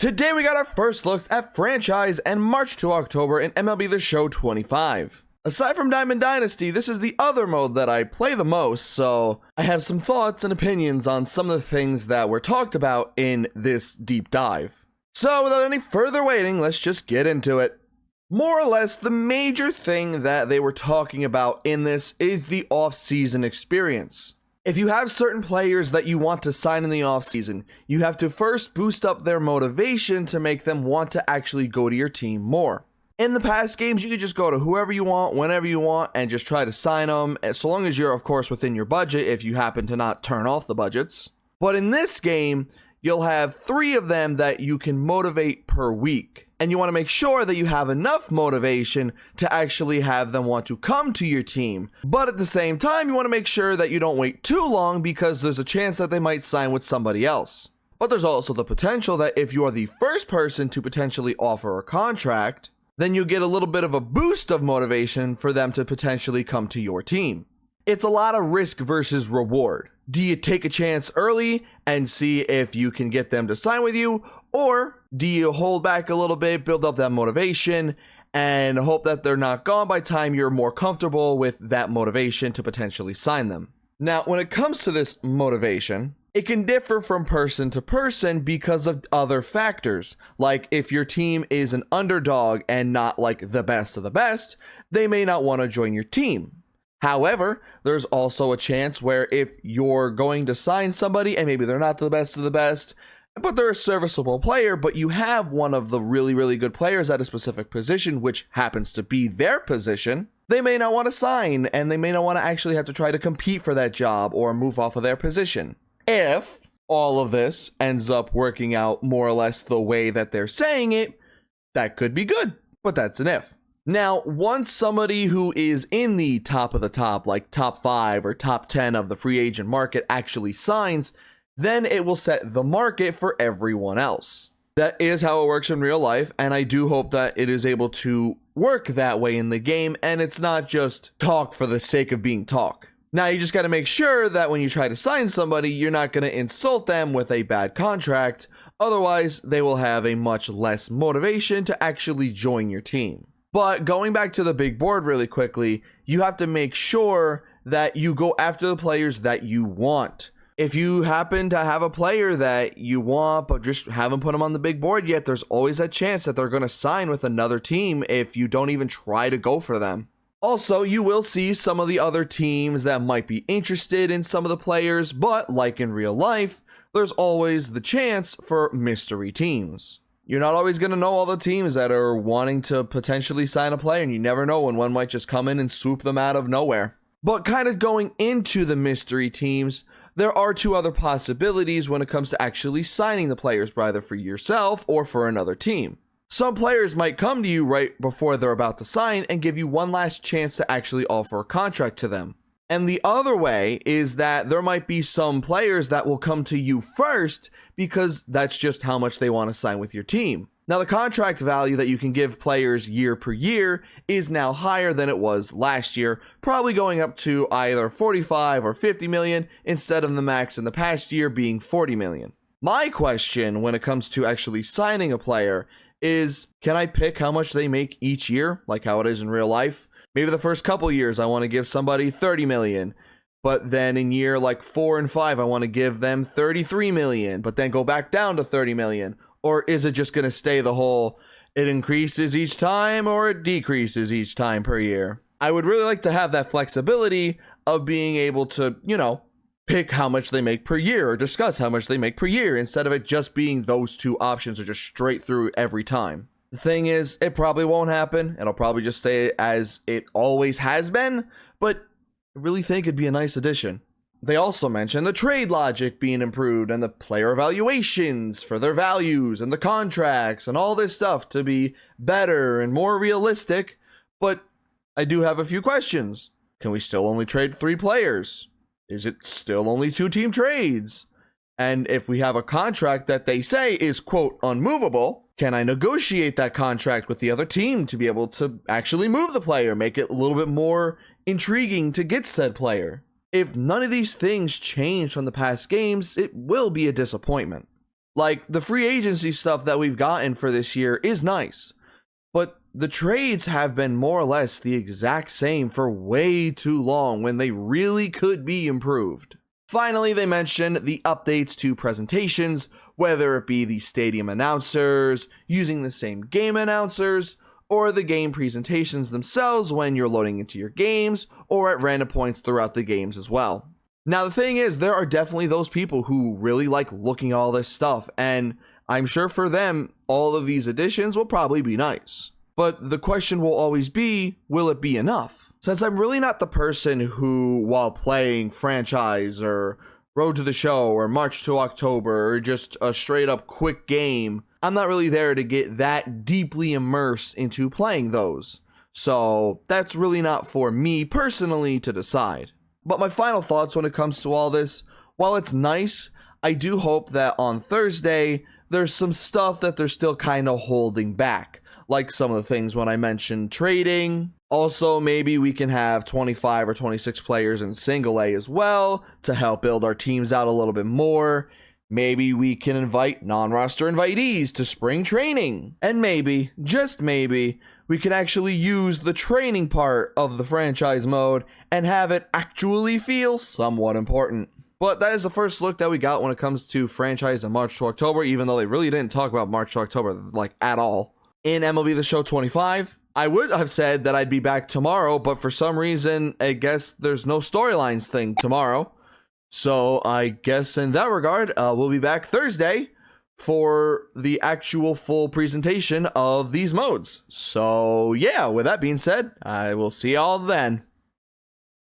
Today we got our first looks at franchise and March to October in MLB The Show 25. Aside from Diamond Dynasty, this is the other mode that I play the most, so I have some thoughts and opinions on some of the things that were talked about in this deep dive. So without any further waiting, let's just get into it. More or less, the major thing that they were talking about in this is the off-season experience. If you have certain players that you want to sign in the offseason, you have to first boost up their motivation to make them want to actually go to your team more. In the past games, you could just go to whoever you want, whenever you want, and just try to sign them, so long as you're, of course, within your budget if you happen to not turn off the budgets. But in this game, you'll have 3 of them that you can motivate per week. And you want to make sure that you have enough motivation to actually have them want to come to your team. But at the same time, you want to make sure that you don't wait too long because there's a chance that they might sign with somebody else. But there's also the potential that if you are the first person to potentially offer a contract, then you get a little bit of a boost of motivation for them to potentially come to your team. It's a lot of risk versus reward. Do you take a chance early and see if you can get them to sign with you? Or do you hold back a little bit, build up that motivation, and hope that they're not gone by the time you're more comfortable with that motivation to potentially sign them? Now, when it comes to this motivation, it can differ from person to person because of other factors. Like if your team is an underdog and not like the best of the best, they may not want to join your team. However, there's also a chance where if you're going to sign somebody and maybe they're not the best of the best, but they're a serviceable player, but you have one of the really good players at a specific position, which happens to be their position, they may not want to sign and they may not want to actually have to try to compete for that job or move off of their position. If all of this ends up working out more or less the way that they're saying it, that could be good, but that's an if. Now, once somebody who is in the top of the top, like top 5 or top 10 of the free agent market actually signs, then it will set the market for everyone else. That is how it works in real life, and I do hope that it is able to work that way in the game, and it's not just talk for the sake of being talk. Now, you just got to make sure that when you try to sign somebody, you're not going to insult them with a bad contract, otherwise they will have a much less motivation to actually join your team. But going back to the big board really quickly, you have to make sure that you go after the players that you want. If you happen to have a player that you want, but just haven't put them on the big board yet, there's always a chance that they're going to sign with another team if you don't even try to go for them. Also, you will see some of the other teams that might be interested in some of the players, but like in real life, there's always the chance for mystery teams. You're not always going to know all the teams that are wanting to potentially sign a player, and you never know when one might just come in and swoop them out of nowhere. But kind of going into the mystery teams, there are 2 other possibilities when it comes to actually signing the players, either for yourself or for another team. Some players might come to you right before they're about to sign and give you one last chance to actually offer a contract to them. And the other way is that there might be some players that will come to you first because that's just how much they want to sign with your team. Now, the contract value that you can give players year per year is now higher than it was last year, probably going up to either 45 or 50 million instead of the max in the past year being 40 million. My question when it comes to actually signing a player is, can I pick how much they make each year, like how it is in real life? Maybe the first couple years I want to give somebody 30 million, but then in year like 4 and 5 I want to give them 33 million, but then go back down to 30 million. Or is it just going to stay the whole, it increases each time or it decreases each time per year? I would really like to have that flexibility of being able to, pick how much they make per year or discuss how much they make per year instead of it just being those 2 options or just straight through every time. The thing is, it probably won't happen. It'll probably just stay as it always has been, but I really think it'd be a nice addition. They also mentioned the trade logic being improved and the player evaluations for their values and the contracts and all this stuff to be better and more realistic, but I do have a few questions. Can we still only trade 3 players? Is it still only 2-team trades? And if we have a contract that they say is, quote, unmovable, can I negotiate that contract with the other team to be able to actually move the player, make it a little bit more intriguing to get said player? If none of these things change from the past games, it will be a disappointment. Like, the free agency stuff that we've gotten for this year is nice, but the trades have been more or less the exact same for way too long when they really could be improved. Finally, they mentioned the updates to presentations, whether it be the stadium announcers, using the same game announcers, or the game presentations themselves when you're loading into your games, or at random points throughout the games as well. Now, the thing is, there are definitely those people who really like looking at all this stuff, and I'm sure for them, all of these additions will probably be nice. But the question will always be, will it be enough? Since I'm really not the person who, while playing Franchise or Road to the Show or March to October or just a straight up quick game, I'm not really there to get that deeply immersed into playing those. So that's really not for me personally to decide. But my final thoughts when it comes to all this, while it's nice, I do hope that on Thursday, there's some stuff that they're still kind of holding back. Like some of the things when I mentioned trading. Also, maybe we can have 25 or 26 players in single A as well to help build our teams out a little bit more. Maybe we can invite non-roster invitees to spring training. And maybe, just maybe, we can actually use the training part of the franchise mode and have it actually feel somewhat important. But that is the first look that we got when it comes to franchise in March to October, even though they really didn't talk about March to October like at all. In MLB The Show 25, I would have said that I'd be back tomorrow, but for some reason, I guess there's no storylines thing tomorrow. So I guess in that regard, we'll be back Thursday for the actual full presentation of these modes. So yeah, with that being said, I will see y'all then.